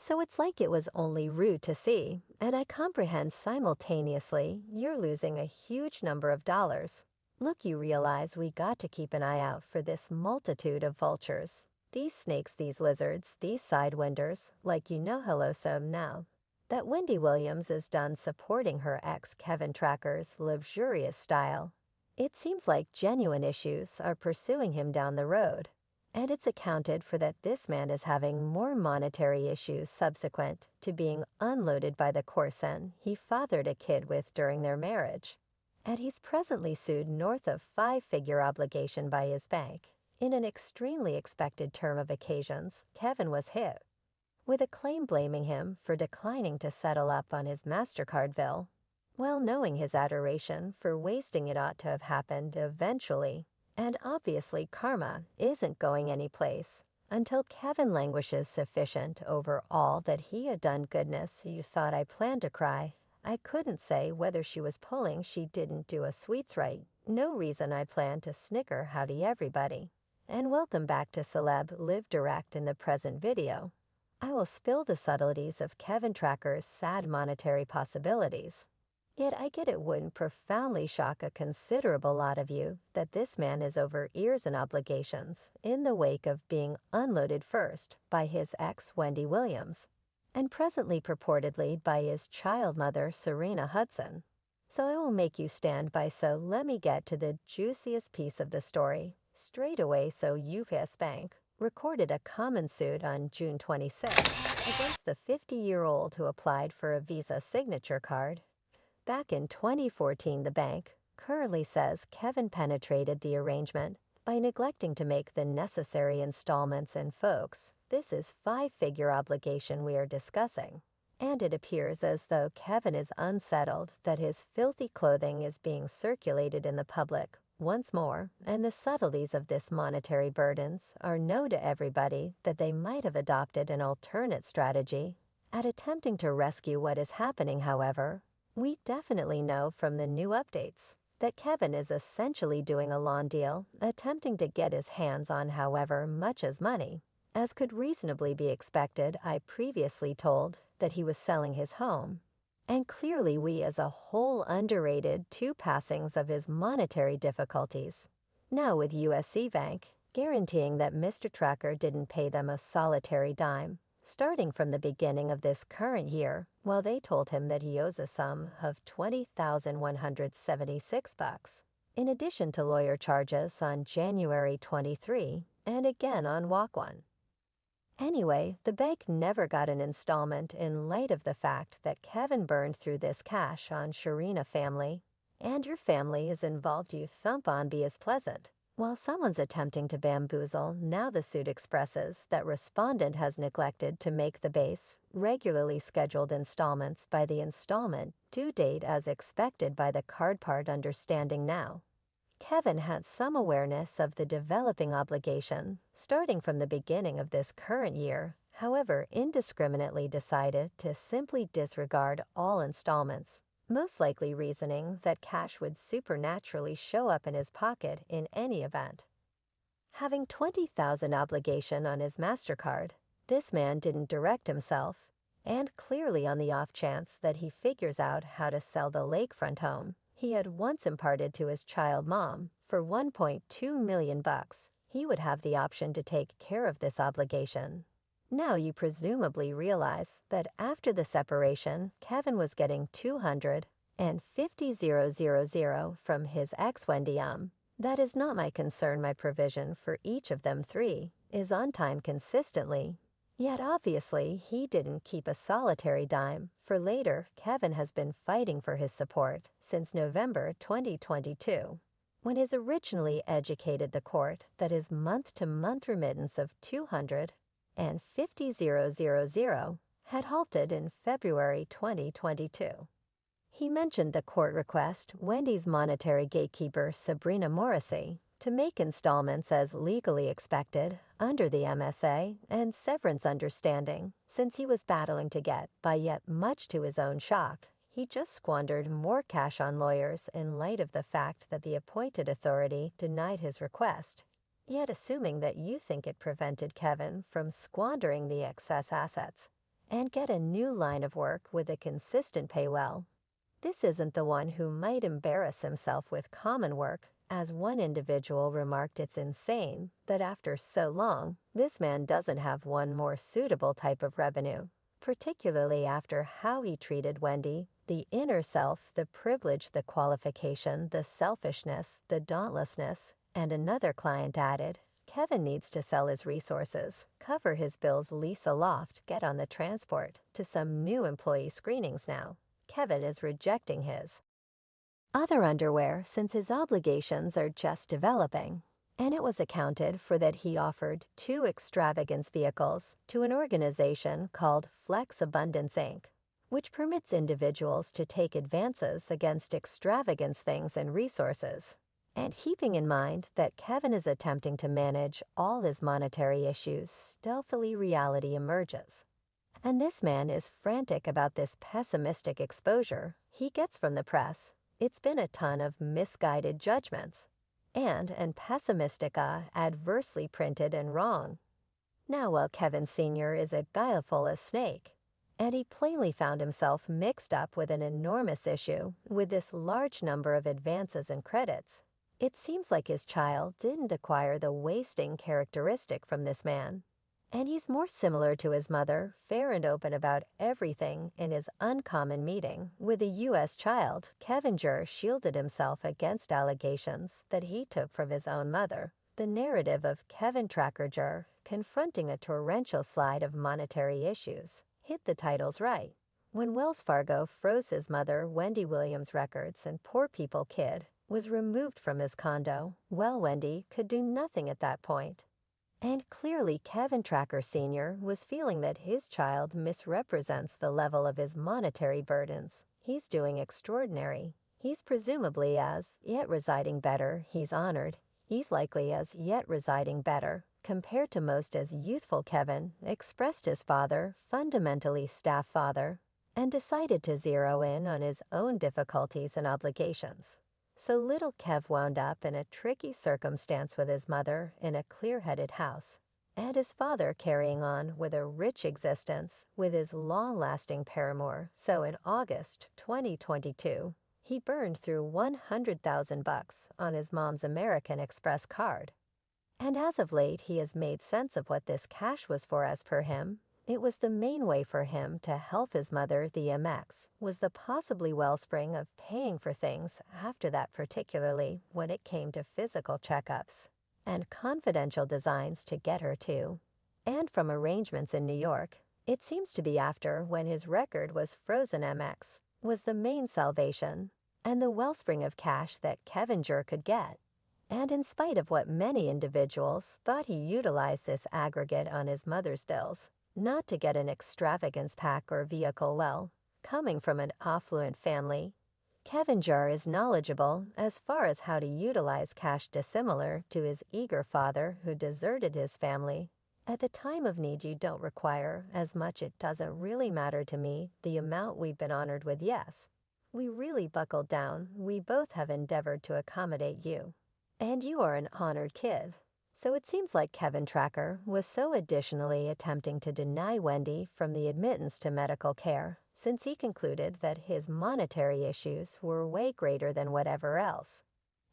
So it's like it was only rude to see, and I comprehend simultaneously you're losing a huge number of dollars. Look, you realize we got to keep an eye out for this multitude of vultures. These snakes, these lizards, these sidewinders, like you know hello some now. That Wendy Williams is done supporting her ex Kevin Tracker's luxurious style. It seems like genuine issues are pursuing him down the road. And it's accounted for that this man is having more monetary issues subsequent to being unloaded by the Corson he fathered a kid with during their marriage. And he's presently sued north of five-figure obligation by his bank. In an extremely expected term of occasions, Kevin was hit with a claim blaming him for declining to settle up on his MasterCard bill, well knowing his adoration for wasting it ought to have happened eventually. And obviously karma isn't going anyplace until Kevin languishes sufficient over all that he had done. Goodness, you thought I planned to cry. I couldn't say whether she was pulling she didn't do a sweets right. No reason I planned to snicker howdy everybody. And welcome back to Celeb Live Direct. In the present video, I will spill the subtleties of Kevin Tracker's sad monetary possibilities. Yet I get it wouldn't profoundly shock a considerable lot of you that this man is over ears in obligations in the wake of being unloaded first by his ex Wendy Williams, and presently purportedly by his child mother Serena Hudson. So I will make you stand by, so let me get to the juiciest piece of the story straight away. So UPS Bank recorded a common suit on June 26 against the 50-year-old who applied for a Visa signature card back in 2014. The bank currently says Kevin penetrated the arrangement by neglecting to make the necessary installments. And folks, this is five-figure obligation we are discussing. And it appears as though Kevin is unsettled that his filthy clothing is being circulated in the public once more, and the subtleties of this monetary burdens are known to everybody that they might have adopted an alternate strategy at attempting to rescue what is happening. However, we definitely know from the new updates that Kevin is essentially doing a lawn deal, attempting to get his hands on however much as money, as could reasonably be expected. I previously told that he was selling his home, and clearly we as a whole underrated two passings of his monetary difficulties. Now with USC Bank guaranteeing that Mr. Tracker didn't pay them a solitary dime, starting from the beginning of this current year, while they told him that he owes a sum of $20,176, in addition to lawyer charges on January 23 and again on Walk 1. Anyway, the bank never got an installment in light of the fact that Kevin burned through this cash on Sharina family, and your family is involved. You thump on be as pleasant. While someone's attempting to bamboozle, now the suit expresses that respondent has neglected to make the base regularly scheduled installments by the installment due date as expected by the card part. Understanding now, Kevin had some awareness of the developing obligation starting from the beginning of this current year, however indiscriminately decided to simply disregard all installments, most likely reasoning that cash would supernaturally show up in his pocket in any event. Having $20,000 obligation on his MasterCard, this man didn't direct himself, and clearly on the off chance that he figures out how to sell the lakefront home he had once imparted to his child mom for $1.2 million, he would have the option to take care of this obligation. Now you presumably realize that after the separation, Kevin was getting $250,000 from his ex Wendy. That is not my concern. My provision for each of them three is on time consistently. Yet obviously he didn't keep a solitary dime for later. Kevin has been fighting for his support since November 2022, when his originally educated the court that his month-to-month remittance of $250,000 had halted in February 2022. He mentioned the court request Wendy's monetary gatekeeper Sabrina Morrissey to make installments as legally expected under the MSA and severance understanding, since he was battling to get, by yet much to his own shock, he just squandered more cash on lawyers in light of the fact that the appointed authority denied his request. Yet assuming that you think it prevented Kevin from squandering the excess assets, and get a new line of work with a consistent pay well. This isn't the one who might embarrass himself with common work. As one individual remarked, it's insane that after so long, this man doesn't have one more suitable type of revenue, particularly after how he treated Wendy, the inner self, the privilege, the qualification, the selfishness, the dauntlessness. And another client added, Kevin needs to sell his resources, cover his bills, lease a loft, get on the transport to some new employee screenings now. Kevin is rejecting his other underwear since his obligations are just developing. And it was accounted for that he offered 2 extravagance vehicles to an organization called Flex Abundance Inc., which permits individuals to take advances against extravagance things and resources. And keeping in mind that Kevin is attempting to manage all his monetary issues, stealthily reality emerges. And this man is frantic about this pessimistic exposure he gets from the press. It's been a ton of misguided judgments and pessimistic, adversely printed and wrong. Now while Kevin Sr. is a guileful as snake, and he plainly found himself mixed up with an enormous issue with this large number of advances and credits, it seems like his child didn't acquire the wasting characteristic from this man. And he's more similar to his mother, fair and open about everything. In his uncommon meeting with a U.S. child, Kevin Jur shielded himself against allegations that he took from his own mother. The narrative of Kevin Tracker Jur confronting a torrential slide of monetary issues hit the titles right. When Wells Fargo froze his mother, Wendy Williams' records, and Poor People Kid was removed from his condo, well, Wendy could do nothing at that point. And clearly Kevin Tracker Sr. was feeling that his child misrepresents the level of his monetary burdens. He's doing extraordinary. He's presumably as yet residing better. He's honored. He's likely as yet residing better. Compared to most, as youthful Kevin expressed his father, fundamentally staff father, and decided to zero in on his own difficulties and obligations. So little Kev wound up in a tricky circumstance with his mother in a clear-headed house, and his father carrying on with a rich existence with his long-lasting paramour. So in August 2022, he burned through $100,000 on his mom's American Express card. And as of late, he has made sense of what this cash was for. As per him, it was the main way for him to help his mother. The MX was the possibly wellspring of paying for things after that, particularly when it came to physical checkups and confidential designs to get her to and from arrangements in New York. It seems to be after when his record was frozen, MX was the main salvation and the wellspring of cash that Kevin Jur could get. And in spite of what many individuals thought, he utilized this aggregate on his mother's bills, not to get an extravagance pack or vehicle. Well, coming from an affluent family, Kevin Jur is knowledgeable as far as how to utilize cash, dissimilar to his eager father who deserted his family. At the time of need, you don't require as much. It doesn't really matter to me the amount we've been honored with. Yes, we really buckled down. We both have endeavored to accommodate you. And you are an honored kid. So it seems like Kevin Tracker was so additionally attempting to deny Wendy from the admittance to medical care, since he concluded that his monetary issues were way greater than whatever else.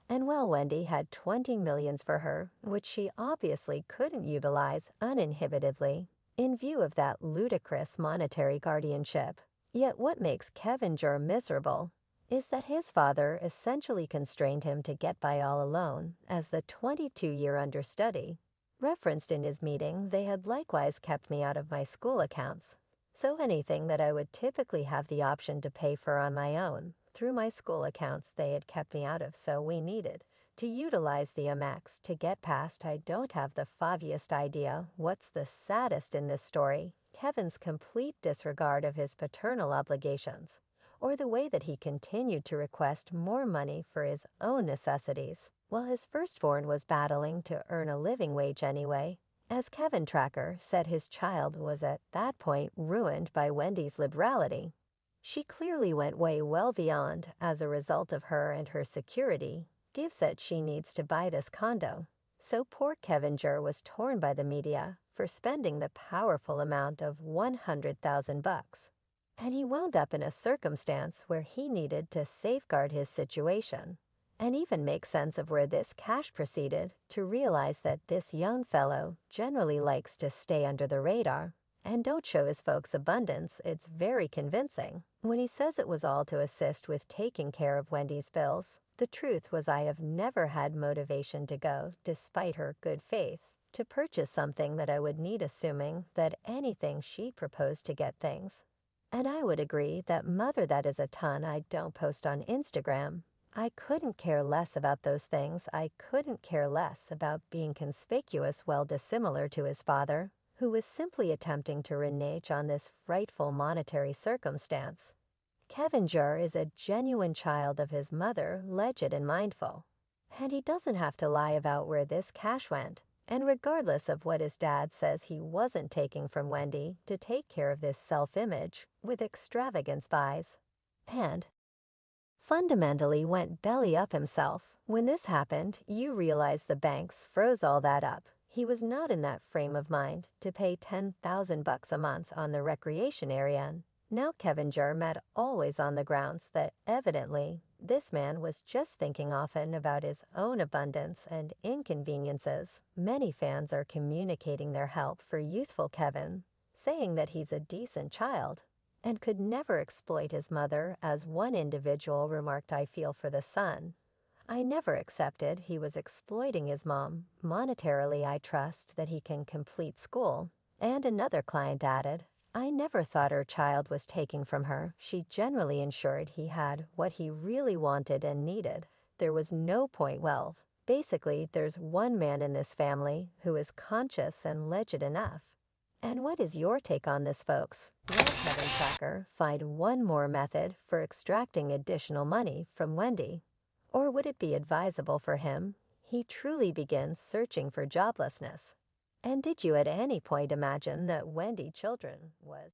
And well, Wendy had 20 millions for her, which she obviously couldn't utilize uninhibitedly in view of that ludicrous monetary guardianship. Yet what makes Kevin Jur miserable is that his father essentially constrained him to get by all alone as the 22-year understudy. Referenced in his meeting, they had likewise kept me out of my school accounts, so anything that I would typically have the option to pay for on my own through my school accounts, they had kept me out of. So we needed to utilize the Amex to get past. I don't have the foggiest idea what's the saddest in this story: Kevin's complete disregard of his paternal obligations, or the way that he continued to request more money for his own necessities, while his firstborn was battling to earn a living wage anyway. As Kevin Tracker said, his child was at that point ruined by Wendy's liberality. She clearly went way well beyond. As a result of her and her security, gives that she needs to buy this condo. So poor Kevin Jur was torn by the media for spending the powerful amount of 100,000 bucks. And he wound up in a circumstance where he needed to safeguard his situation and even make sense of where this cash proceeded to realize that this young fellow generally likes to stay under the radar and don't show his folks abundance. It's very convincing. When he says it was all to assist with taking care of Wendy's bills, the truth was I have never had motivation to go, despite her good faith, to purchase something that I would need, assuming that anything she proposed to get things. And I would agree that mother, that is a ton I don't post on Instagram. I couldn't care less about those things. I couldn't care less about being conspicuous, well dissimilar to his father, who was simply attempting to renege on this frightful monetary circumstance. Kevin Jur is a genuine child of his mother, legit and mindful. And he doesn't have to lie about where this cash went. And regardless of what his dad says he wasn't taking from Wendy to take care of this self-image with extravagance buys. And fundamentally went belly up himself. When this happened, you realize the banks froze all that up. He was not in that frame of mind to pay 10,000 bucks a month on the recreation area. Now Kevin Jur met always on the grounds that evidently this man was just thinking often about his own abundance and inconveniences. Many fans are communicating their help for youthful Kevin, saying that he's a decent child and could never exploit his mother. As one individual remarked, I feel for the son. I never accepted he was exploiting his mom. Monetarily, I trust that he can complete school. And another client added, I never thought her child was taking from her. She generally ensured he had what he really wanted and needed. There was no point. Well, basically, there's one man in this family who is conscious and legit enough. And what is your take on this, folks? Will Kevin Tucker find one more method for extracting additional money from Wendy? Or would it be advisable for him he truly begins searching for joblessness? And did you at any point imagine that Wendy Children was